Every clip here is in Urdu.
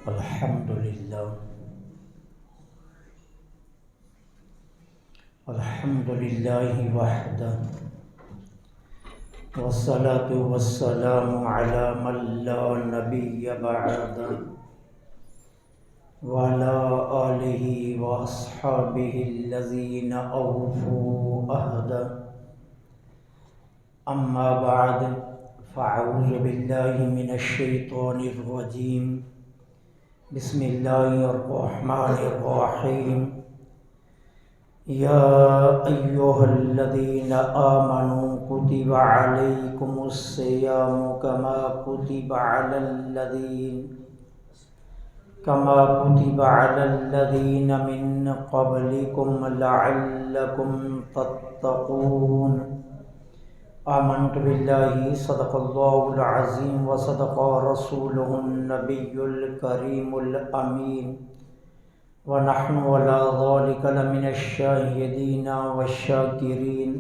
الحمد للہ وحدہ والصلاة والسلام علی من لا نبی بعدہ وعلی آلہ واصحابہ الذین اوفوا عہدہ اما بعد فاعوذ باللہ من الشیطان الرجیم بسم اللہ الرحمن الرحیم یا ایہا الذین آمنوا کتب علیکم الصیام کما کتب علی الذین من قبلکم لعلکم تتقون آمنت باللہ صدق اللہ العظیم وصدق رسولہ النبی الکریم الامین ونحن علی ذلک لمن الشاہدین والشاکرین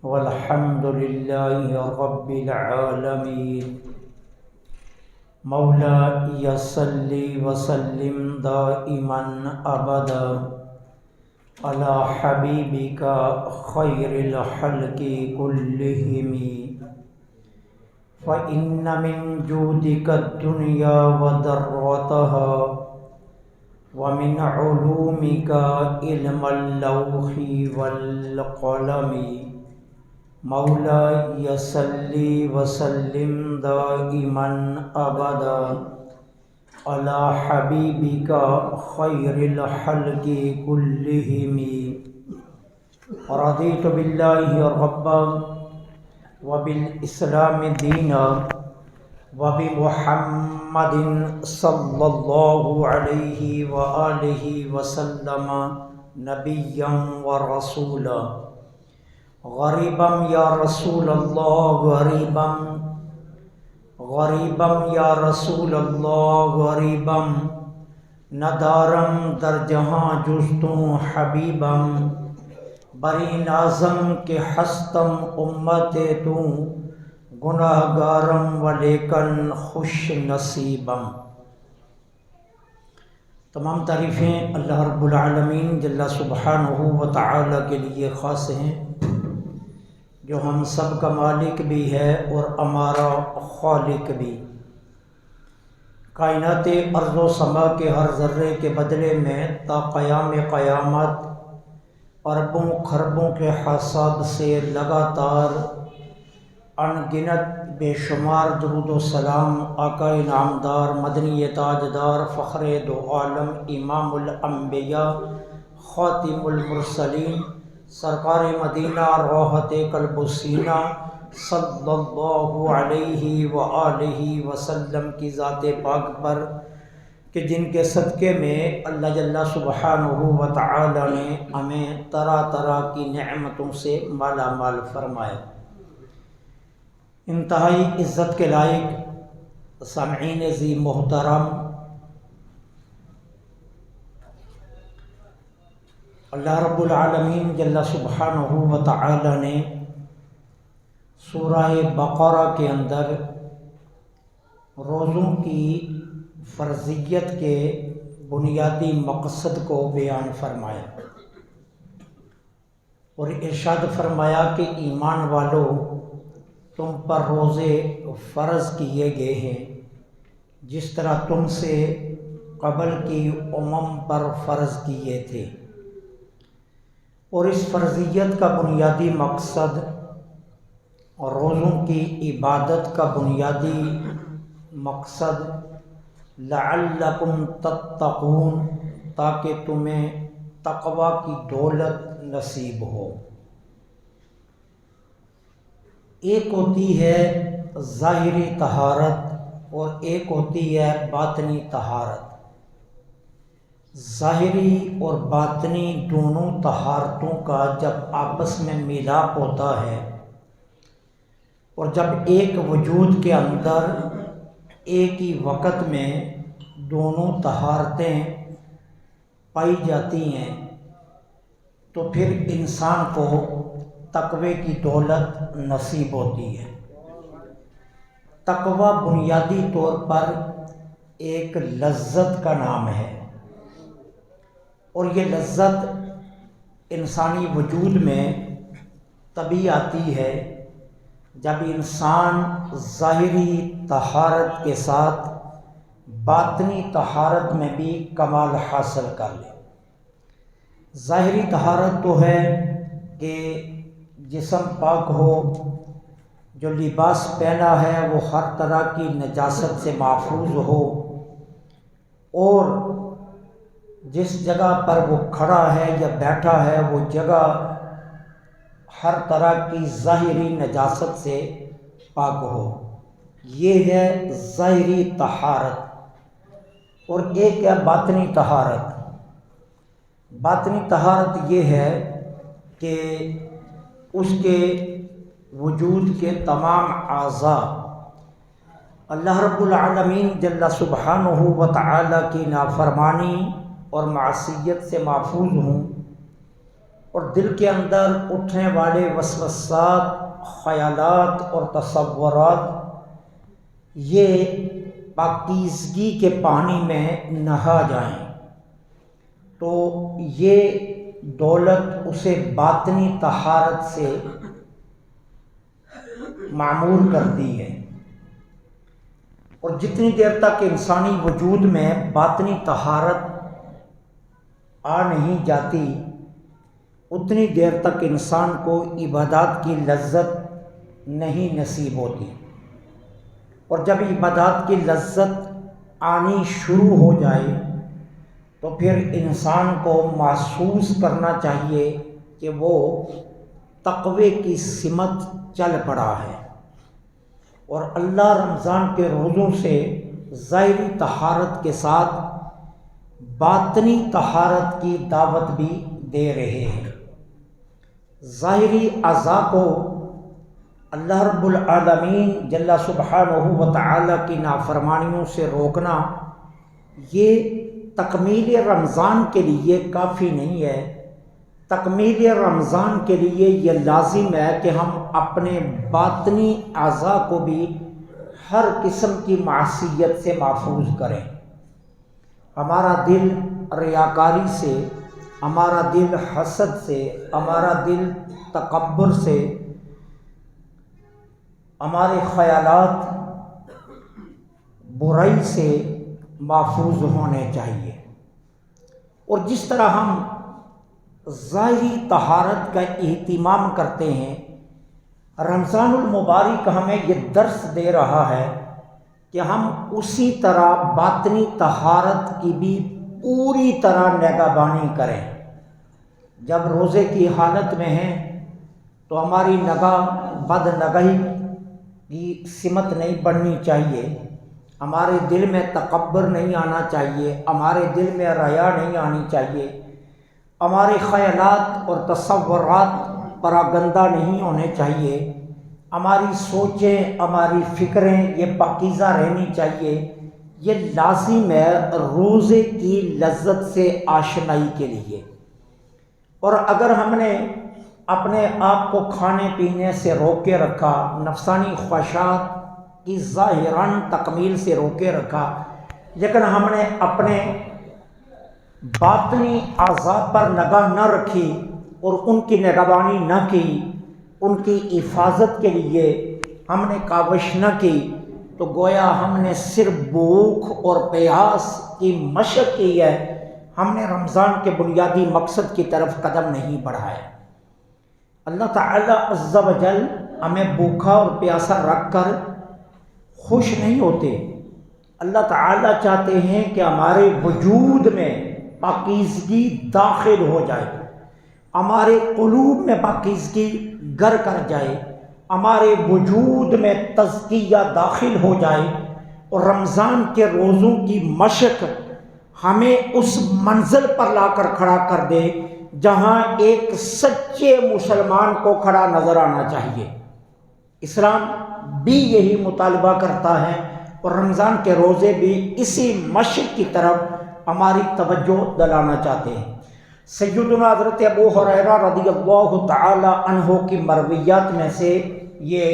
والحمد للہ رب العالمین مولائی صلی وسلم دائما ابدا علی حبیبک خیر الخلق کلہم فإن من جودک الدنیا وذرتها ومن علومک علم اللوح والقلم مولائی صلی وسلم دائما ابدا علی حبیبک خیر الخلق کلہم رضیت باللہ ربا وبالاسلام دینا وبمحمد صلی اللہ علیہ وآلہ وسلم نبیا ورسولا غریبا یا رسول اللہ غریبا یا رسول اللہ غریبا ندارم در جہاں جستوں حبیبا بری نازم کے ہستم امت تو گناہ گارم ولیکن خوش نصیبم۔ تمام تعریفیں اللہ رب العالمین جل سبحانہ و تعالی کے لیے خاص ہیں، جو ہم سب کا مالک بھی ہے اور ہمارا خالق بھی۔ کائنات ارض و سما کے ہر ذرے کے بدلے میں تا قیام قیامت اربوں خربوں کے حساب سے لگاتار ان گنت بے شمار درود و سلام آقا انعامدار مدنی تاجدار فخر دو عالم امام الانبیاء خاتم المرسلین سرکار مدینہ روحت قلب و سینہ صلی اللہ علیہ وآلہ وسلم کی ذات پاک پر کہ جن کے صدقے میں اللہ جل سبحانہ و تعالی نے ہمیں طرح طرح کی نعمتوں سے مالا مال فرمایا۔ انتہائی عزت کے لائق سامعین ذی محترم، اللہ رب العالمین جل سبحانہ و تعالی نے سورہ بقرہ کے اندر روزوں کی فرضیت کے بنیادی مقصد کو بیان فرمایا اور ارشاد فرمایا کہ ایمان والو تم پر روزے فرض کیے گئے ہیں جس طرح تم سے قبل کی امم پر فرض کیے تھے، اور اس فرضیت کا بنیادی مقصد اور روزوں کی عبادت کا بنیادی مقصد لعلکم تتقون، تاکہ تمہیں تقوی کی دولت نصیب ہو۔ ایک ہوتی ہے ظاہری طہارت اور ایک ہوتی ہے باطنی طہارت۔ ظاہری اور باطنی دونوں طہارتوں کا جب آپس میں ملاپ ہوتا ہے اور جب ایک وجود کے اندر ایک ہی وقت میں دونوں طہارتیں پائی جاتی ہیں تو پھر انسان کو تقوی کی دولت نصیب ہوتی ہے۔ تقوی بنیادی طور پر ایک لذت کا نام ہے، اور یہ لذت انسانی وجود میں تبھی آتی ہے جب انسان ظاہری طہارت کے ساتھ باطنی طہارت میں بھی کمال حاصل کر لے۔ ظاہری طہارت تو ہے کہ جسم پاک ہو، جو لباس پہنا ہے وہ ہر طرح کی نجاست سے محفوظ ہو، اور جس جگہ پر وہ کھڑا ہے یا بیٹھا ہے وہ جگہ ہر طرح کی ظاہری نجاست سے پاک ہو۔ یہ ہے ظاہری طہارت۔ اور ایک ہے باطنی طہارت۔ باطنی طہارت یہ ہے کہ اس کے وجود کے تمام اعضاء اللہ رب العالمین جل سبحانہ و تعالی کی نافرمانی اور معصیت سے محفوظ ہوں، اور دل کے اندر اٹھنے والے وسوسات، خیالات اور تصورات یہ پاکیزگی کے پانی میں نہا جائیں، تو یہ دولت اسے باطنی طہارت سے معمور کرتی ہے۔ اور جتنی دیر تک انسانی وجود میں باطنی طہارت آ نہیں جاتی، اتنی دیر تک انسان کو عبادات کی لذت نہیں نصیب ہوتی، اور جب عبادات کی لذت آنی شروع ہو جائے تو پھر انسان کو محسوس کرنا چاہیے کہ وہ تقوی کی سمت چل پڑا ہے، اور اللہ رمضان کے روزوں سے ظاہری طہارت کے ساتھ باطنی طہارت کی دعوت بھی دے رہے ہیں۔ ظاہری اعضاء کو اللہ رب العالمین جل سبحانہ و تعالی کی نافرمانیوں سے روکنا یہ تکمیل رمضان کے لیے کافی نہیں ہے۔ تکمیل رمضان کے لیے یہ لازم ہے کہ ہم اپنے باطنی اعضاء کو بھی ہر قسم کی معصیت سے محفوظ کریں۔ ہمارا دل ریاکاری سے، ہمارا دل حسد سے، ہمارا دل تکبر سے، ہمارے خیالات برائی سے محفوظ ہونے چاہیے۔ اور جس طرح ہم ظاہری طہارت کا اہتمام کرتے ہیں، رمضان المبارک ہمیں یہ درس دے رہا ہے کہ ہم اسی طرح باطنی طہارت کی بھی پوری طرح نگہبانی کریں۔ جب روزے کی حالت میں ہیں تو ہماری نگاہ بد نگاہی کی سمت نہیں بڑھنی چاہیے، ہمارے دل میں تکبر نہیں آنا چاہیے، ہمارے دل میں ریا نہیں آنی چاہیے، ہمارے خیالات اور تصورات پراگندہ نہیں ہونے چاہیے، ہماری سوچیں، ہماری فکریں یہ پاکیزہ رہنی چاہیے۔ یہ لازم ہے روزے کی لذت سے آشنائی کے لیے۔ اور اگر ہم نے اپنے آپ کو کھانے پینے سے روک کے رکھا، نفسانی خواہشات کی ظاہراً تکمیل سے روکے رکھا، لیکن ہم نے اپنے باطنی اعضاء پر نگاہ نہ رکھی اور ان کی نگہبانی نہ کی، ان کی حفاظت کے لیے ہم نے کاوش نہ کی، تو گویا ہم نے صرف بھوک اور پیاس کی مشق کی ہے، ہم نے رمضان کے بنیادی مقصد کی طرف قدم نہیں بڑھایا۔ اللہ تعالی عز و جل ہمیں بھوکا اور پیاسا رکھ کر خوش نہیں ہوتے۔ اللہ تعالی چاہتے ہیں کہ ہمارے وجود میں پاکیزگی داخل ہو جائے، ہمارے قلوب میں پاکیزگی گر کر جائے، ہمارے وجود میں تزکیہ داخل ہو جائے، اور رمضان کے روزوں کی مشق ہمیں اس منزل پر لا کر کھڑا کر دے جہاں ایک سچے مسلمان کو کھڑا نظر آنا چاہیے۔ اسلام بھی یہی مطالبہ کرتا ہے، اور رمضان کے روزے بھی اسی مشق کی طرف ہماری توجہ دلانا چاہتے ہیں۔ سیدنا حضرت ابو ہریرہ رضی اللہ تعالی عنہ کی مرویات میں سے یہ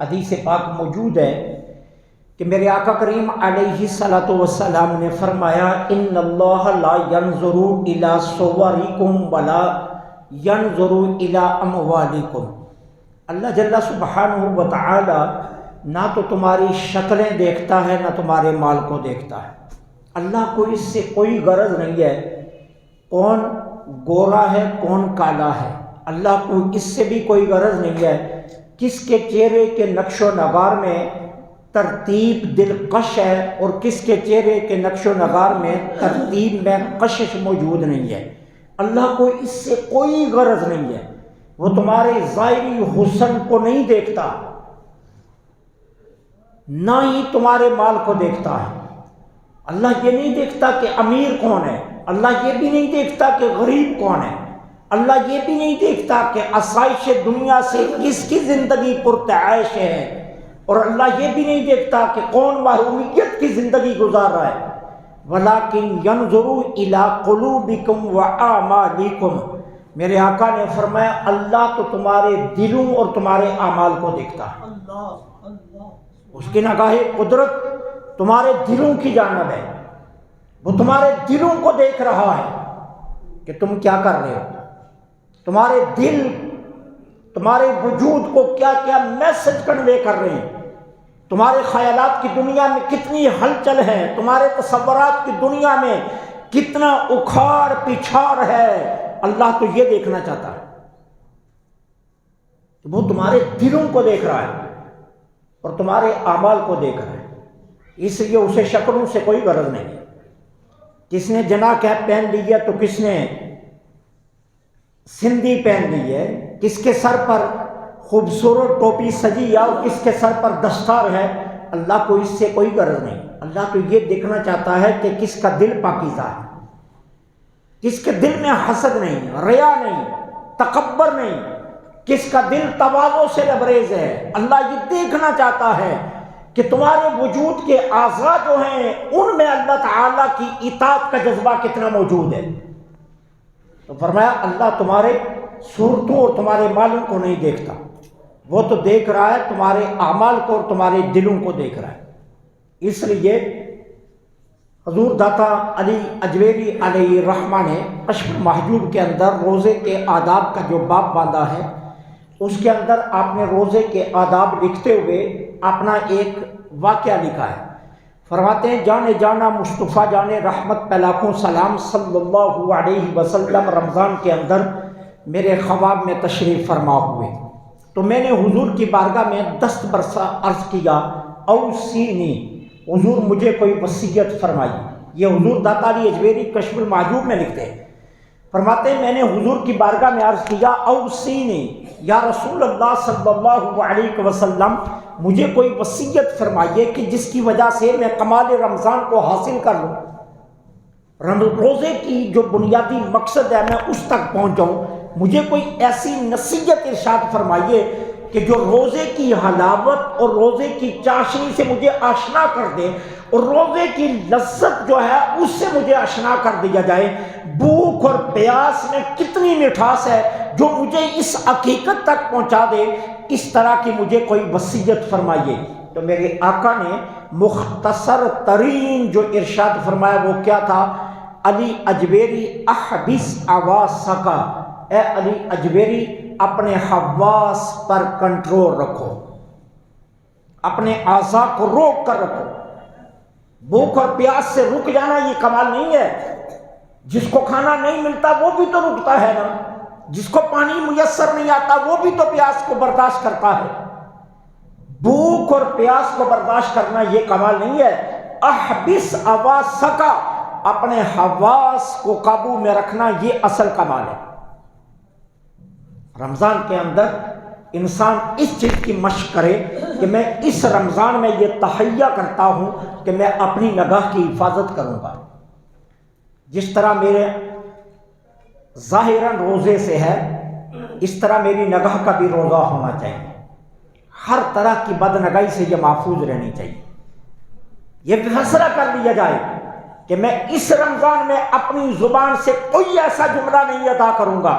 حدیث پاک موجود ہے کہ میرے آقا کریم علیہ الصلوۃ والسلام نے فرمایا ان اللہ لا ينظر الی صورکم ولا ينظر الی اموالکم، اللہ جل سبحانہ و تعالی نہ تو تمہاری شکلیں دیکھتا ہے نہ تمہارے مال کو دیکھتا ہے۔ اللہ کو اس سے کوئی غرض نہیں ہے کون گورا ہے کون کالا ہے، اللہ کو اس سے بھی کوئی غرض نہیں ہے کس کے چہرے کے نقش و نگار میں ترتیب دلکش ہے اور کس کے چہرے کے نقش و نگار میں ترتیب میں کشش موجود نہیں ہے۔ اللہ کو اس سے کوئی غرض نہیں ہے، وہ تمہارے ظاہری حسن کو نہیں دیکھتا، نہ ہی تمہارے مال کو دیکھتا ہے۔ اللہ یہ نہیں دیکھتا کہ امیر کون ہے، اللہ یہ بھی نہیں دیکھتا کہ غریب کون ہے، اللہ یہ بھی نہیں دیکھتا کہ آسائش دنیا سے کس کی زندگی پرتعیش ہے، اور اللہ یہ بھی نہیں دیکھتا کہ کون محرومیت کی زندگی گزار رہا ہے۔ وَلَٰكِنْ يَنْظُرُ إِلَىٰ قُلُوبِكُمْ وَأَعْمَالِكُمْ، میرے آقا نے فرمایا اللہ تو تمہارے دلوں اور تمہارے اعمال کو دیکھتا ہے۔ اس کی نگاہ قدرت تمہارے دلوں کی جانب ہے، وہ تمہارے دلوں کو دیکھ رہا ہے کہ تم کیا کر رہے ہو، تمہارے دل تمہارے وجود کو کیا کیا میسج کنوے کر رہے ہیں، تمہارے خیالات کی دنیا میں کتنی ہلچل ہے، تمہارے تصورات کی دنیا میں کتنا اکھاڑ پچھاڑ ہے، اللہ تو یہ دیکھنا چاہتا ہے۔ وہ تمہارے دلوں کو دیکھ رہا ہے اور تمہارے اعمال کو دیکھ رہا ہے، اس لیے اسے شکلوں سے کوئی غرض نہیں ہے۔ کس نے جناح کیپ پہن لی ہے تو کس نے سندھی پہن لی ہے، کس کے سر پر خوبصورت ٹوپی سجی ہے اور کس کے سر پر دستار ہے، اللہ کو اس سے کوئی غرض نہیں۔ اللہ تو یہ دیکھنا چاہتا ہے کہ کس کا دل پاکیزہ ہے، کس کے دل میں حسد نہیں، ریا نہیں، تکبر نہیں، کس کا دل تواضع سے لبریز ہے۔ اللہ یہ دیکھنا چاہتا ہے کہ تمہارے وجود کے اعضاء جو ہیں ان میں اللہ تعالیٰ کی اطاعت کا جذبہ کتنا موجود ہے۔ تو فرمایا اللہ تمہارے صورتوں اور تمہارے مالوں کو نہیں دیکھتا، وہ تو دیکھ رہا ہے تمہارے اعمال کو اور تمہارے دلوں کو دیکھ رہا ہے۔ اس لیے حضور داتا علی اجویری علیہ الرحمہ نے کشف محجوب کے اندر روزے کے آداب کا جو باب باندھا ہے، اس کے اندر آپ نے روزے کے آداب لکھتے ہوئے اپنا ایک واقعہ لکھا ہے۔ فرماتے ہیں جانے جانا مصطفیٰ جانے رحمت پہ لاکھوں سلام صلی اللہ علیہ وسلم رمضان کے اندر میرے خواب میں تشریف فرما ہوئے، تو میں نے حضور کی بارگاہ میں دست برسا عرض کیا اوصینی، حضور مجھے کوئی وصیت فرمائی۔ یہ حضور داتا علی اجویری کشف المحجوب میں لکھتے ہیں، فرماتے ہیں میں نے حضور کی بارگاہ میں عرض کیا اوصینی یا رسول اللہ صلی اللہ علیہ وسلم مجھے کوئی وصیت فرمائیے کہ جس کی وجہ سے میں کمال رمضان کو حاصل کر لوں، روزے کی جو بنیادی مقصد ہے میں اس تک پہنچ جاؤں۔ مجھے کوئی ایسی نصیحت ارشاد فرمائیے کہ جو روزے کی حلاوت اور روزے کی چاشنی سے مجھے آشنا کر دے اور روزے کی لذت جو ہے اس سے مجھے آشنا کر دیا جائے۔ بھوک اور پیاس میں کتنی مٹھاس ہے جو مجھے اس حقیقت تک پہنچا دے، اس طرح کی مجھے کوئی وصیت فرمائیے۔ تو میرے آقا نے مختصر ترین جو ارشاد فرمایا وہ کیا تھا، علی اجویری احبس حواسکا، اے علی اجویری اپنے حواس پر کنٹرول رکھو، اپنے اعضاء کو روک کر رکھو۔ بھوک اور پیاس سے رک جانا یہ کمال نہیں ہے، جس کو کھانا نہیں ملتا وہ بھی تو رکتا ہے نا، جس کو پانی میسر نہیں آتا وہ بھی تو پیاس کو برداشت کرتا ہے۔ بھوک اور پیاس کو برداشت کرنا یہ کمال نہیں ہے۔ احبس حواسکا، اپنے حواس کو قابو میں رکھنا یہ اصل کمال ہے۔ رمضان کے اندر انسان اس چیز کی مشق کرے کہ میں اس رمضان میں یہ تہیہ کرتا ہوں کہ میں اپنی نگاہ کی حفاظت کروں گا۔ جس طرح میرے ظاہراً روزے سے ہے اس طرح میری نگاہ کا بھی روزہ ہونا چاہیے، ہر طرح کی بد نگاہی سے یہ محفوظ رہنی چاہیے۔ یہ فیصلہ کر لیا جائے کہ میں اس رمضان میں اپنی زبان سے کوئی ایسا جملہ نہیں ادا کروں گا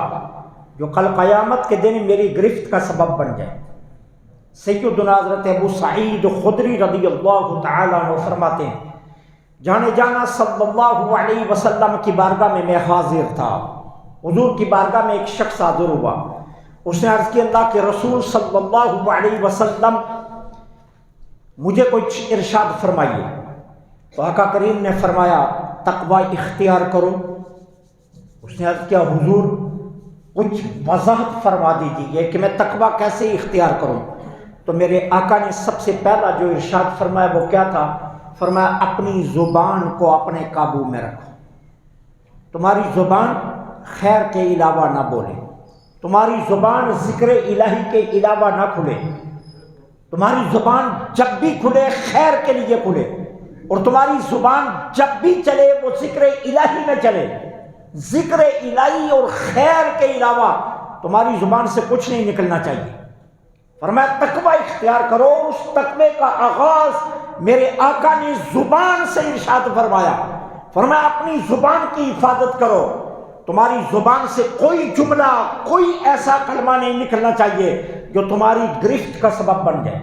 جو کل قیامت کے دن میری گرفت کا سبب بن جائے۔ سیدنا حضرت ابو سعید خدری رضی اللہ تعالی عنہ فرماتے ہیں جانے جانا صلی اللہ علیہ وسلم کی بارگاہ میں حاضر تھا. حضور کی بارگاہ میں ایک شخص حاضر ہوا. اس نے عرض کی اللہ کے رسول صلی اللہ علیہ وسلم مجھے کچھ ارشاد فرمائیے. تو آقا کریم نے فرمایا تقوی اختیار کرو. اس نے عرض کیا حضور کچھ وضاحت فرما دیجیے کہ میں تقوی کیسے اختیار کروں. تو میرے آقا نے سب سے پہلا جو ارشاد فرمایا وہ کیا تھا؟ فرمایا اپنی زبان کو اپنے قابو میں رکھو. تمہاری زبان خیر کے علاوہ نہ بولے، تمہاری زبان ذکر الہی کے علاوہ نہ کھلے، تمہاری زبان جب بھی کھلے خیر کے لیے کھلے، اور تمہاری زبان جب بھی چلے وہ ذکر الہی میں چلے. ذکر الہی اور خیر کے علاوہ تمہاری زبان سے کچھ نہیں نکلنا چاہیے. فرمایا تقوی اختیار کرو. اس تقوی کا آغاز میرے آقا نے زبان سے ارشاد فرمایا. فرمایا اپنی زبان کی حفاظت کرو. تمہاری زبان سے کوئی جملہ کوئی ایسا کلمہ نہیں نکلنا چاہیے جو تمہاری گرفت کا سبب بن جائے.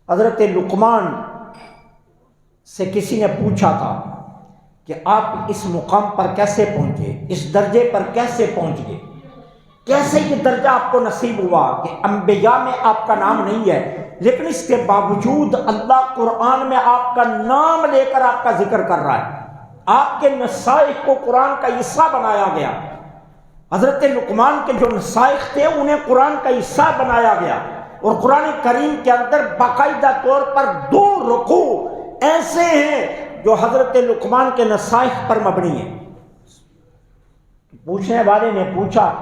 حضرت لقمان سے کسی نے پوچھا تھا کہ آپ اس مقام پر کیسے پہنچے، اس درجے پر کیسے پہنچ گئے، کیسے یہ درجہ آپ کو نصیب ہوا کہ انبیاء میں آپ کا نام نہیں ہے لیکن اس کے باوجود اللہ قرآن میں آپ کا نام لے کر آپ کا ذکر کر رہا ہے. آپ کے نصائح کو قرآن کا حصہ بنایا گیا. حضرت لقمان کے جو نصائح تھے انہیں قرآن کا حصہ بنایا گیا. اور قرآن کریم کے اندر باقاعدہ طور پر 2 رکوع ایسے ہیں جو حضرت لقمان کے نصائح پر مبنی ہیں. پوچھنے والے نے پوچھا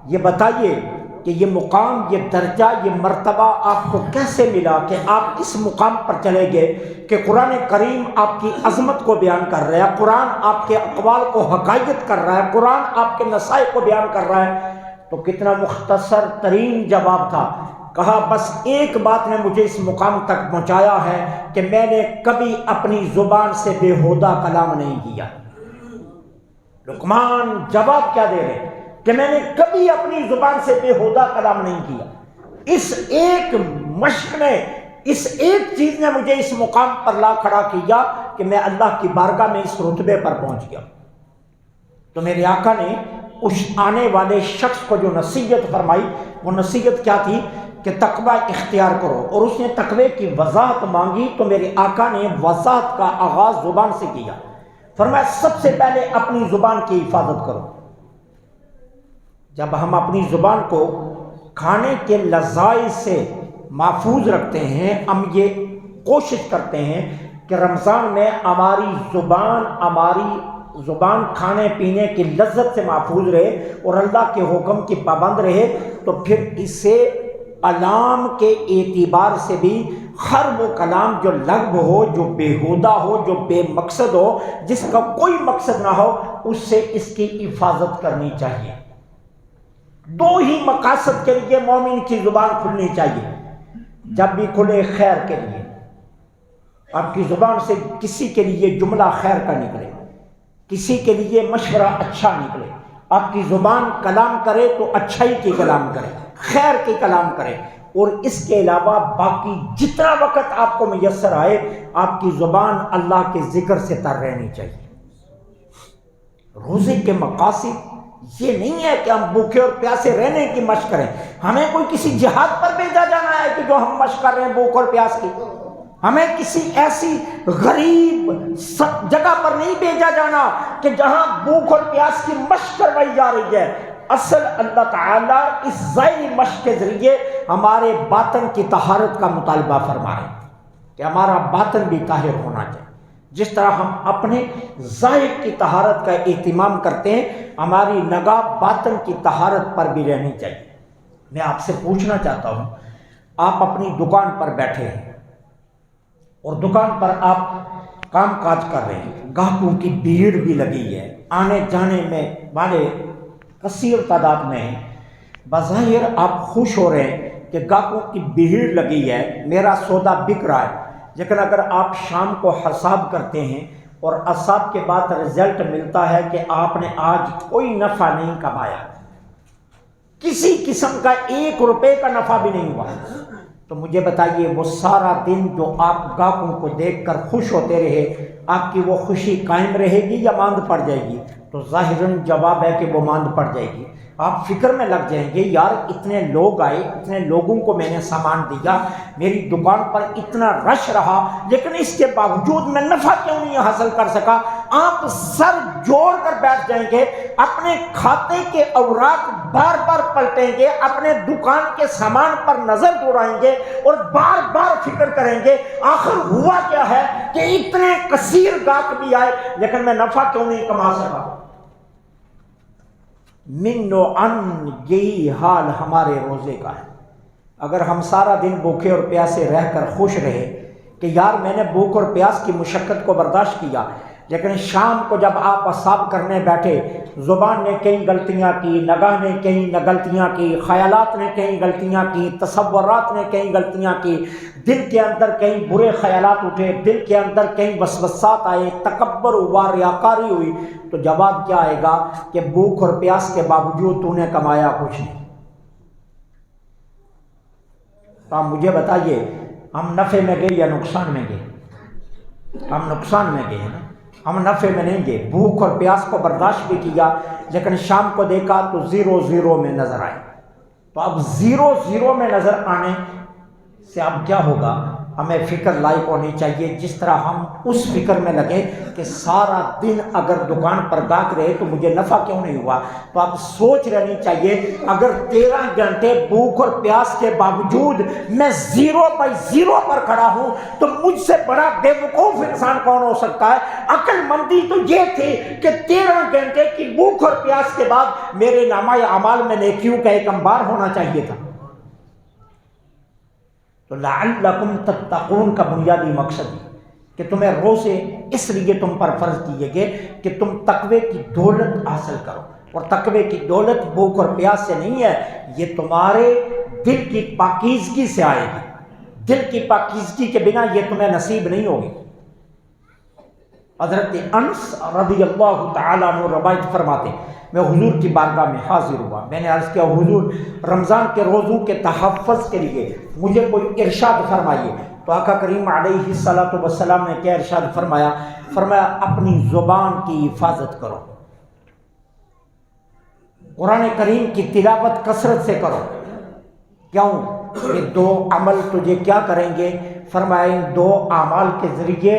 یہ بتائیے کہ یہ مقام، یہ درجہ، یہ مرتبہ آپ کو کیسے ملا کہ آپ اس مقام پر چلے گئے کہ قرآن کریم آپ کی عظمت کو بیان کر رہا ہے، قرآن آپ کے اقوال کو حقائق کر رہا ہے، قرآن آپ کے نصائح کو بیان کر رہا ہے. تو کتنا مختصر ترین جواب تھا. کہا بس ایک بات نے مجھے اس مقام تک پہنچایا ہے کہ میں نے کبھی اپنی زبان سے بیہودہ کلام نہیں کیا. لقمان جواب کیا دے رہے کہ میں نے کبھی اپنی زبان سے بیہودہ کلام نہیں کیا. اس ایک مشق نے، اس ایک چیز نے مجھے اس مقام پر لا کھڑا کیا کہ میں اللہ کی بارگاہ میں اس رتبے پر پہنچ گیا. تو میرے آقا نے اس آنے والے شخص کو جو نصیحت فرمائی وہ نصیحت کیا تھی کہ تقوی اختیار کرو. اور اس نے تقوی کی وضاحت مانگی تو میرے آقا نے وضاحت کا آغاز زبان سے کیا. فرمایا سب سے پہلے اپنی زبان کی حفاظت کرو. جب ہم اپنی زبان کو کھانے کے لذائذ سے محفوظ رکھتے ہیں، ہم یہ کوشش کرتے ہیں کہ رمضان میں ہماری زبان کھانے پینے کی لذت سے محفوظ رہے اور اللہ کے حکم کی پابند رہے، تو پھر اسے کلام کے اعتبار سے بھی ہر وہ کلام جو لغو ہو، جو بیہودہ ہو، جو بے مقصد ہو، جس کا کوئی مقصد نہ ہو، اس سے اس کی حفاظت کرنی چاہیے. 2 ہی مقاصد کے لیے مومن کی زبان کھلنی چاہیے. جب بھی کھلے خیر کے لیے، آپ کی زبان سے کسی کے لیے جملہ خیر کا نکلے، کسی کے لیے مشورہ اچھا نکلے. آپ کی زبان کلام کرے تو اچھائی کی کلام کرے، خیر کی کلام کرے. اور اس کے علاوہ باقی جتنا وقت آپ کو میسر آئے آپ کی زبان اللہ کے ذکر سے تر رہنی چاہیے. روزے کے مقاصد یہ نہیں ہے کہ ہم بھوکے اور پیاسے رہنے کی مشق کریں. ہمیں کوئی کسی جہاد پر بھیجا جانا ہے کہ جو ہم مشق کر رہے ہیں بھوک اور پیاس کی. ہمیں کسی ایسی غریب جگہ پر نہیں بھیجا جانا کہ جہاں بھوک اور پیاس کی مشق کروائی جا رہی ہے. اصل اللہ تعالیٰ اس ظاہری مشق کے ذریعے ہمارے باطن کی طہارت کا مطالبہ فرما رہے ہیں کہ ہمارا باطن بھی طاہر ہونا چاہیے. جس طرح ہم اپنے ظاہر کی طہارت کا اہتمام کرتے ہیں، ہماری نگاہ باطن کی طہارت پر بھی رہنی چاہیے. میں آپ سے پوچھنا چاہتا ہوں، آپ اپنی دکان پر بیٹھے ہیں اور دکان پر آپ کام کاج کر رہے ہیں، گاہکوں کی بھیڑ بھی لگی ہے، آنے جانے میں والے کثیر تعداد میں ہیں. بظاہر آپ خوش ہو رہے ہیں کہ گاہکوں کی بھیڑ لگی ہے، میرا سودا بک رہا ہے. لیکن اگر آپ شام کو حساب کرتے ہیں اور حساب کے بعد رزلٹ ملتا ہے کہ آپ نے آج کوئی نفع نہیں کمایا، کسی قسم کا 1 روپے کا نفع بھی نہیں ہوا، تو مجھے بتائیے وہ سارا دن جو آپ گاہکوں کو دیکھ کر خوش ہوتے رہے، آپ کی وہ خوشی قائم رہے گی یا ماند پڑ جائے گی؟ تو ظاہراً جواب ہے کہ وہ ماند پڑ جائے گی۔ آپ فکر میں لگ جائیں گے، یار اتنے لوگ آئے، اتنے لوگوں کو میں نے سامان دیا، میری دکان پر اتنا رش رہا، لیکن اس کے باوجود میں نفع کیوں نہیں حاصل کر سکا؟ آپ سر جوڑ کر بیٹھ جائیں گے، اپنے کھاتے کے اوراق بار بار پلٹیں گے، اپنے دکان کے سامان پر نظر دوڑائیں گے اور بار بار فکر کریں گے آخر ہوا کیا ہے کہ اتنے کثیر گاہک بھی آئے لیکن میں نفع کیوں نہیں کما سکا؟ من و ان یہی حال ہمارے روزے کا ہے۔ اگر ہم سارا دن بھوکے اور پیاسے رہ کر خوش رہے کہ یار میں نے بھوک اور پیاس کی مشقت کو برداشت کیا، لیکن شام کو جب آپ حساب کرنے بیٹھے، زبان نے کئی غلطیاں کی، نگاہ نے کئی غلطیاں کی، خیالات نے کئی غلطیاں کی، تصورات نے کئی غلطیاں کی، دل کے اندر کئی برے خیالات اٹھے، دل کے اندر کئی وسوسات آئے، تکبر ہوا، ریاکاری ہوئی، تو جواب کیا آئے گا کہ بھوک اور پیاس کے باوجود تو نے کمایا کچھ نہیں۔ تو آپ مجھے بتائیے ہم نفع میں گئے یا نقصان میں گئے؟ ہم نقصان میں گئے ہیں نا، ہم نفع میں نہیں گئے۔ بھوک اور پیاس کو برداشت بھی کیا لیکن شام کو دیکھا تو 0 میں نظر آئے۔ تو اب 0 میں نظر آنے سے اب کیا ہوگا؟ ہمیں فکر لائق ہونی چاہیے، جس طرح ہم اس فکر میں لگے کہ سارا دن اگر دکان پر گاہک رہے تو مجھے نفع کیوں نہیں ہوا۔ تو اب سوچ رہنی چاہیے اگر 13 گھنٹے بھوک اور پیاس کے باوجود میں 0 پر کھڑا ہوں تو مجھ سے بڑا بے وقوف انسان کون ہو سکتا ہے؟ عقل مندی تو یہ تھی کہ 13 گھنٹے کی بھوک اور پیاس کے بعد میرے نامہ اعمال میں نیکیوں کا ایک انبار ہونا چاہیے تھا۔ تو لعلکم تتقون کا بنیادی مقصد ہے کہ تمہیں روزے اس لیے تم پر فرض کیے گئے کہ تم تقوی کی دولت حاصل کرو، اور تقوی کی دولت بھوک اور پیاس سے نہیں ہے، یہ تمہارے دل کی پاکیزگی سے آئے گی۔ دل کی پاکیزگی کے بنا یہ تمہیں نصیب نہیں ہوگی۔ حضرت انس رضی اللہ تعالیٰ عنہ روایت فرماتے، میں حضور کی بارگاہ میں حاضر ہوا، میں نے عرض کیا حضور رمضان کے روزوں کے تحفظ کے لیے مجھے کوئی ارشاد فرمائیے۔ تو آقا کریم علیہ الصلوۃ والسلام نے کیا ارشاد فرمایا؟ فرمایا اپنی زبان کی حفاظت کرو، قرآن کریم کی تلاوت کثرت سے کرو۔ کیوں؟ یہ 2 عمل تجھے کیا کریں گے؟ فرمایا ان 2 اعمال کے ذریعے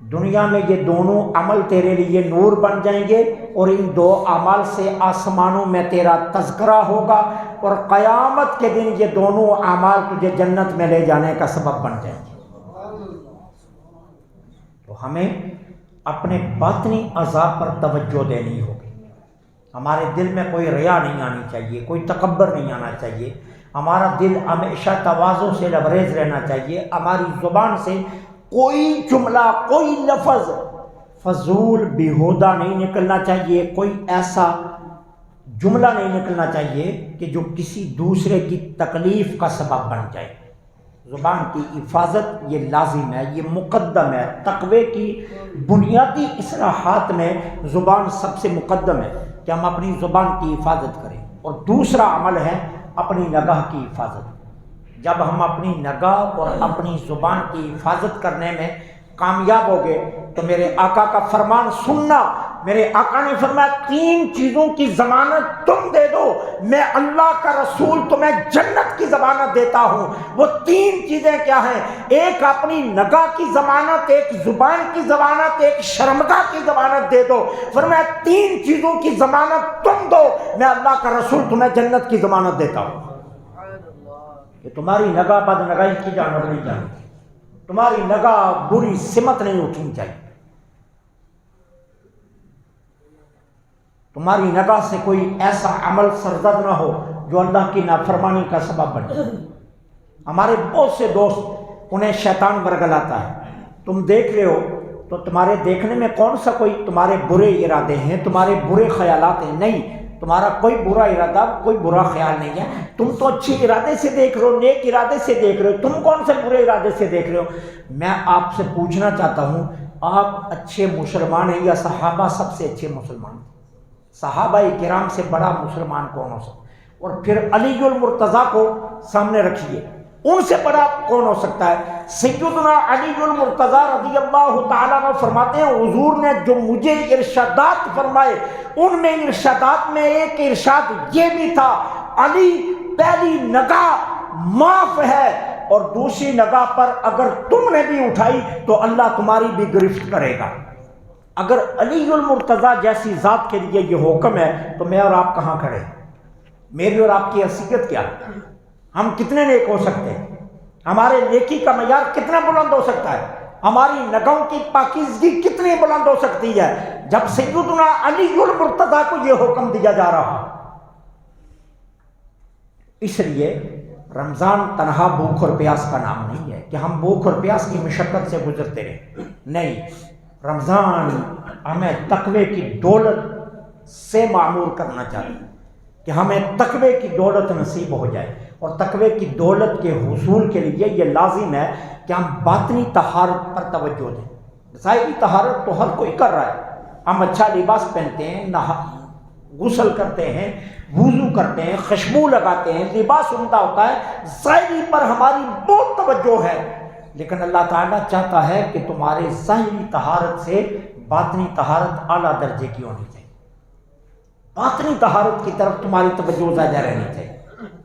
دنیا میں یہ دونوں عمل تیرے لیے نور بن جائیں گے، اور ان 2 اعمال سے آسمانوں میں تیرا تذکرہ ہوگا، اور قیامت کے دن یہ دونوں اعمال تجھے جنت میں لے جانے کا سبب بن جائیں گے۔ تو ہمیں اپنے باطنی اعضاء پر توجہ دینی ہوگی۔ ہمارے دل میں کوئی ریا نہیں آنی چاہیے، کوئی تکبر نہیں آنا چاہیے، ہمارا دل ہمیشہ تواضع سے لبریز رہنا چاہیے۔ ہماری زبان سے کوئی جملہ، کوئی لفظ فضول بیہودہ نہیں نکلنا چاہیے، کوئی ایسا جملہ نہیں نکلنا چاہیے کہ جو کسی دوسرے کی تکلیف کا سبب بن جائے۔ زبان کی حفاظت یہ لازم ہے، یہ مقدم ہے۔ تقوی کی بنیادی اصلاحات میں زبان سب سے مقدم ہے کہ ہم اپنی زبان کی حفاظت کریں، اور دوسرا عمل ہے اپنی نگاہ کی حفاظت۔ جب ہم اپنی نگاہ اور اپنی زبان کی حفاظت کرنے میں کامیاب ہو گئے تو میرے آقا کا فرمان سننا۔ میرے آقا نے فرمایا 3 چیزوں کی ضمانت تم دے دو، میں اللہ کا رسول تمہیں جنت کی ضمانت دیتا ہوں۔ وہ 3 چیزیں کیا ہیں؟ ایک اپنی نگاہ کی ضمانت، ایک زبان کی ضمانت، ایک شرمگاہ کی ضمانت دے دو۔ فرمایا 3 چیزوں کی ضمانت تم دو، میں اللہ کا رسول تمہیں جنت کی ضمانت دیتا ہوں۔ کہ تمہاری نگاہ بد نگاہی کی جانب نہیں جانی، تمہاری نگاہ بری سمت نہیں اٹھنی چاہیے، تمہاری نگاہ سے کوئی ایسا عمل سرزد نہ ہو جو اللہ کی نافرمانی کا سبب بنے۔ ہمارے بہت سے دوست انہیں شیطان ورگلاتا ہے، تم دیکھ رہے ہو تو تمہارے دیکھنے میں کون سا کوئی تمہارے برے ارادے ہیں، تمہارے برے خیالات ہیں؟ نہیں، تمہارا کوئی برا ارادہ، کوئی برا خیال نہیں ہے، تم تو اچھے ارادے سے دیکھ رہے ہو، نیک ارادے سے دیکھ رہے ہو، تم کون سے برے ارادے سے دیکھ رہے ہو؟ میں آپ سے پوچھنا چاہتا ہوں، آپ اچھے مسلمان ہیں یا صحابہ سب سے اچھے مسلمان؟ صحابہ کرام سے بڑا مسلمان کون ہو سکتا؟ اور پھر علی المرتضیٰ کو سامنے رکھیے، ان سے بڑا کون ہو سکتا ہے؟ سیدنا علی المرتضیٰ رضی اللہ تعالیٰ عنہ فرماتے ہیں حضور نے جو مجھے ارشادات فرمائے، ان میں ارشادات میں ایک ارشاد یہ بھی تھا، علی پہلی نگاہ معاف ہے، اور دوسری نگاہ پر اگر تم نے بھی اٹھائی تو اللہ تمہاری بھی گرفت کرے گا۔ اگر علی المرتضیٰ جیسی ذات کے لیے یہ حکم ہے تو میں اور آپ کہاں کھڑے؟ میری اور آپ کی حیثیت کیا ہے؟ ہم کتنے نیک ہو سکتے ہیں؟ ہمارے نیکی کا معیار کتنا بلند ہو سکتا ہے؟ ہماری نگاہوں کی پاکیزگی کتنی بلند ہو سکتی ہے جب سیدنا علی المرتضیٰ کو یہ حکم دیا جا رہا؟ اس لیے رمضان تنہا بھوک اور پیاس کا نام نہیں ہے کہ ہم بھوک اور پیاس کی مشقت سے گزرتے رہیں، نہیں، رمضان ہمیں تقوی کی دولت سے معمور کرنا چاہیے کہ ہمیں تقوی کی دولت نصیب ہو جائے، اور تقوی کی دولت کے حصول کے لیے یہ لازم ہے کہ ہم باطنی طہارت پر توجہ دیں۔ ظاہری طہارت تو ہر کوئی کر رہا ہے، ہم اچھا لباس پہنتے ہیں، غسل کرتے ہیں، وضو کرتے ہیں، خوشبو لگاتے ہیں، لباس عمدہ ہوتا ہے، ظاہری پر ہماری بہت توجہ ہے، لیکن اللہ تعالیٰ چاہتا ہے کہ تمہارے ظاہری طہارت سے باطنی طہارت اعلیٰ درجے کی ہونی چاہیے، باطنی طہارت کی طرف تمہاری توجہ زیادہ رہنی چاہیے۔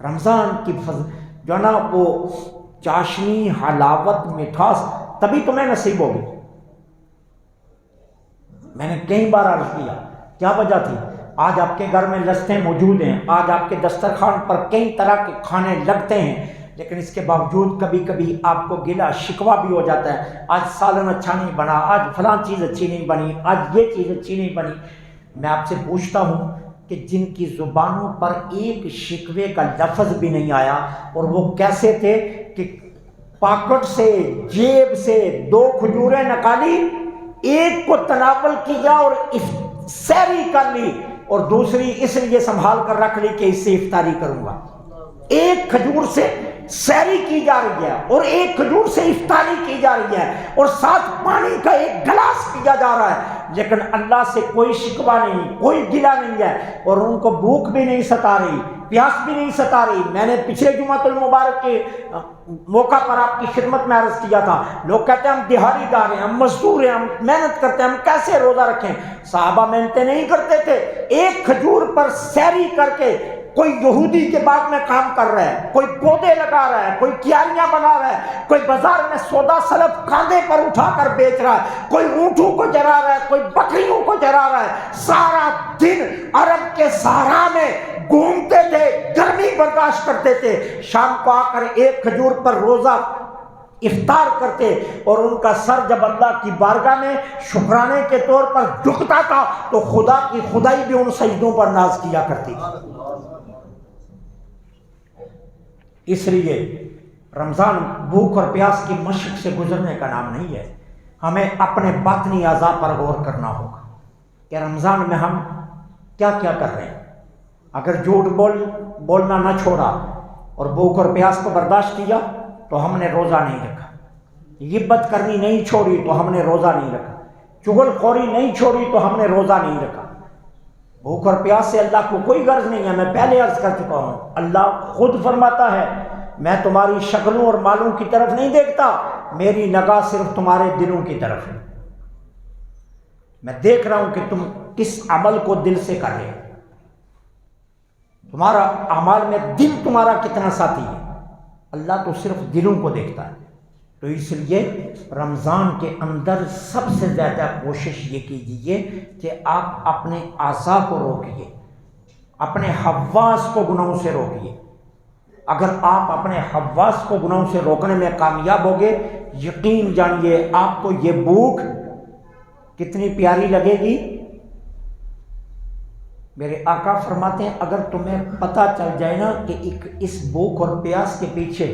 رمضان کی جو ہے نا وہ چاشنی، حلاوت، مٹھاس تبھی تمہیں نصیب ہوگی۔ میں نے کئی بار عرض کیا، کیا وجہ تھی؟ آج آپ کے گھر میں لذتیں موجود ہیں، آج آپ کے دسترخوان پر کئی طرح کے کھانے لگتے ہیں، لیکن اس کے باوجود کبھی کبھی آپ کو گلا شکوہ بھی ہو جاتا ہے، آج سالن اچھا نہیں بنا، آج فلاں چیز اچھی نہیں بنی، آج یہ چیز اچھی نہیں بنی۔ میں آپ سے پوچھتا ہوں کہ جن کی زبانوں پر ایک شکوے کا لفظ بھی نہیں آیا، اور وہ کیسے تھے کہ پاکٹ سے، جیب سے 2 کھجوریں نکالی، ایک کو تناول کیا اور سحری کر لی، اور دوسری اس لیے سنبھال کر رکھ لی کہ اس سے افطاری کروں گا۔ ایک کھجور سے سحری کی جا رہی ہے اور ایک کھجور سے افطاری کی جا رہی ہے، اور ساتھ پانی کا ایک گلاس پیا جا رہا ہے، لیکن اللہ سے کوئی شکوہ نہیں، کوئی گلہ نہیں ہے، اور ان کو بھوک بھی نہیں ستا رہی، پیاس بھی نہیں ستا رہی۔ میں نے پچھلے جمعۃ المبارک کے موقع پر آپ کی خدمت میں عرض کیا تھا، لوگ کہتے ہیں ہم دیہاڑی دار ہیں، ہم مزدور ہیں، ہم محنت کرتے ہیں، ہم کیسے روزہ رکھیں؟ صحابہ محنتیں نہیں کرتے تھے، ایک کھجور پر سحری کر کے کوئی یہودی کے باغ میں کام کر رہا ہے، کوئی پودے لگا رہا ہے، کوئی کیاریاں بنا رہا ہے، کوئی بازار میں سودا سلب کاندھے پر اٹھا کر بیچ رہا ہے، کوئی اونٹوں کو چرا رہا ہے، کوئی بکریوں کو چرا رہا ہے، سارا دن عرب کے صحرا میں گھومتے تھے، گرمی برداشت کرتے تھے، شام کو آ کر ایک کھجور پر روزہ افطار کرتے، اور ان کا سر جب اللہ کی بارگاہ میں شکرانے کے طور پر جھکتا تھا تو خدا کی خدائی بھی ان سجدوں پر ناز کیا کرتی تھی۔ اس لیے رمضان بھوک اور پیاس کی مشق سے گزرنے کا نام نہیں ہے، ہمیں اپنے باطنی اعضاء پر غور کرنا ہوگا کہ رمضان میں ہم کیا کیا کر رہے ہیں۔ اگر جھوٹ بولنا نہ چھوڑا اور بھوک اور پیاس کو برداشت کیا تو ہم نے روزہ نہیں رکھا، غیبت کرنی نہیں چھوڑی تو ہم نے روزہ نہیں رکھا، چغل خوری نہیں چھوڑی تو ہم نے روزہ نہیں رکھا۔ بھوک اور پیاس سے اللہ کو کوئی غرض نہیں ہے، میں پہلے عرض کر چکا ہوں، اللہ خود فرماتا ہے میں تمہاری شکلوں اور مالوں کی طرف نہیں دیکھتا، میری نگاہ صرف تمہارے دلوں کی طرف ہے، میں دیکھ رہا ہوں کہ تم کس عمل کو دل سے کر رہے ہو، تمہارا اعمال میں دل تمہارا کتنا ساتھی ہے، اللہ تو صرف دلوں کو دیکھتا ہے۔ تو اس لیے رمضان کے اندر سب سے زیادہ کوشش یہ کیجیے کہ آپ اپنے اعضاء کو روکیے، اپنے حواس کو گناہوں سے روکیے۔ اگر آپ اپنے حواس کو گناہوں سے روکنے میں کامیاب ہوگے، یقین جانیے آپ کو یہ بھوک کتنی پیاری لگے گی۔ میرے آقا فرماتے ہیں اگر تمہیں پتہ چل جائے نا کہ اس بھوک اور پیاس کے پیچھے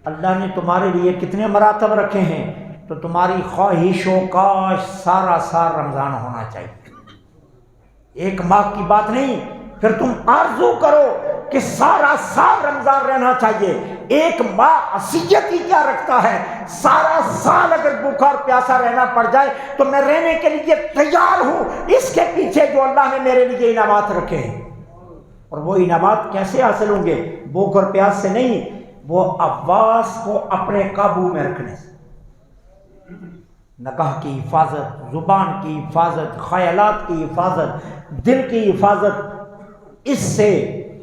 اللہ نے تمہارے لیے کتنے مراتب رکھے ہیں تو تمہاری خواہش و کاش سارا سال رمضان ہونا چاہیے، 1 ماہ کی بات نہیں، پھر تم آرزو کرو کہ سارا سال رمضان رہنا چاہیے، ایک ماہ اذیت ہی کیا رکھتا ہے، سارا سال اگر بھوکا اور پیاسا رہنا پڑ جائے تو میں رہنے کے لیے تیار ہوں، اس کے پیچھے جو اللہ نے میرے لیے انعامات رکھے ہیں۔ اور وہ انعامات کیسے حاصل ہوں گے؟ بھوک اور پیاس سے نہیں، وہ آواز کو اپنے قابو میں رکھنے سے، نگاہ کی حفاظت، زبان کی حفاظت، خیالات کی حفاظت، دل کی حفاظت، اس سے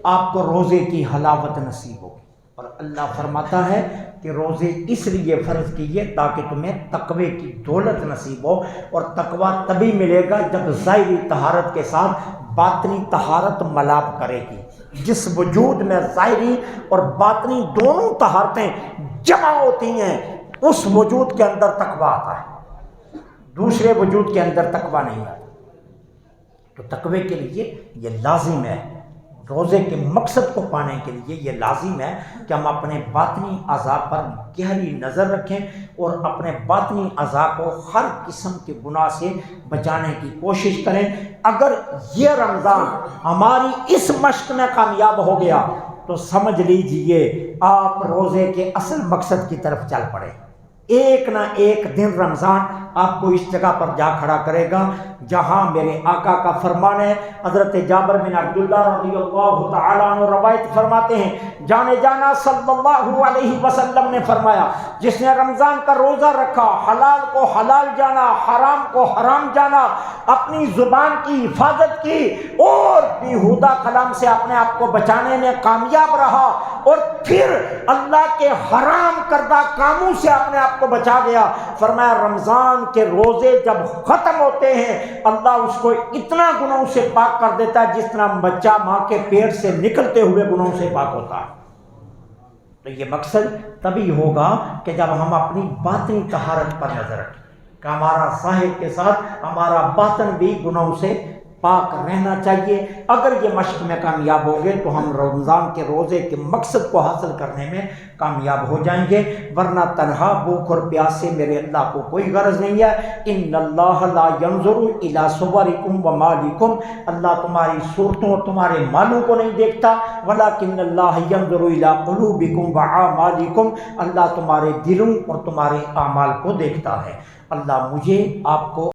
آپ کو روزے کی حلاوت نصیب ہوگی۔ اور اللہ فرماتا ہے کہ روزے اس لیے فرض کیے تاکہ تمہیں تقوی کی دولت نصیب ہو، اور تقوی تبھی ملے گا جب ظاہری طہارت کے ساتھ باطنی طہارت ملاب کرے گی۔ جس وجود میں ظاہری اور باطنی دونوں طہارتیں جمع ہوتی ہیں اس وجود کے اندر تقوی آتا ہے، دوسرے وجود کے اندر تقوی نہیں آتا۔ تو تقوی کے لیے یہ لازم ہے، روزے کے مقصد کو پانے کے لیے یہ لازم ہے کہ ہم اپنے باطنی اعضاء پر گہری نظر رکھیں اور اپنے باطنی اعضاء کو ہر قسم کے گناہ سے بچانے کی کوشش کریں۔ اگر یہ رمضان ہماری اس مشق میں کامیاب ہو گیا تو سمجھ لیجئے آپ روزے کے اصل مقصد کی طرف چل پڑے۔ ایک نہ ایک دن رمضان آپ کو اس جگہ پر جا کھڑا کرے گا جہاں میرے آقا کا فرمان ہے۔ حضرت جابر بن عبداللہ رضی اللہ تعالیٰ عنہ روایت فرماتے ہیں، جانے جانا صلی اللہ علیہ وسلم نے فرمایا، جس نے رمضان کا روزہ رکھا، حلال کو حلال جانا، حرام کو حرام جانا، اپنی زبان کی حفاظت کی اور بیہودہ کلام سے اپنے آپ کو بچانے میں کامیاب رہا، اور پھر اللہ کے حرام کردہ کاموں سے اپنے آپ کو بچا گیا، فرمایا رمضان کے روزے جب ختم ہوتے ہیں اللہ اس کو اتنا گناہوں سے پاک کر دیتا ہے جس طرح بچہ ماں کے پیٹ سے نکلتے ہوئے گناہوں سے پاک ہوتا ہے۔ تو یہ مقصد تبھی ہوگا کہ جب ہم اپنی باطنی طہارت پر نظر رکھیں کہ ہمارا ظاہر کے ساتھ ہمارا باطن بھی گناہوں سے پاک رہنا چاہیے۔ اگر یہ مشق میں کامیاب ہوں گے تو ہم رمضان کے روزے کے مقصد کو حاصل کرنے میں کامیاب ہو جائیں گے، ورنہ تنہا بھوک اور پیاس سے میرے اللہ کو کوئی غرض نہیں ہے۔ ان اللہ لا ينظر الى صورکم ومالکم، اللہ تمہاری صورتوں اور تمہارے مالوں کو نہیں دیکھتا، ولکن اللہ ينظر الى قلوبکم واعمالکم، اللہ تمہارے دلوں اور تمہارے اعمال کو دیکھتا ہے۔ اللہ مجھے آپ کو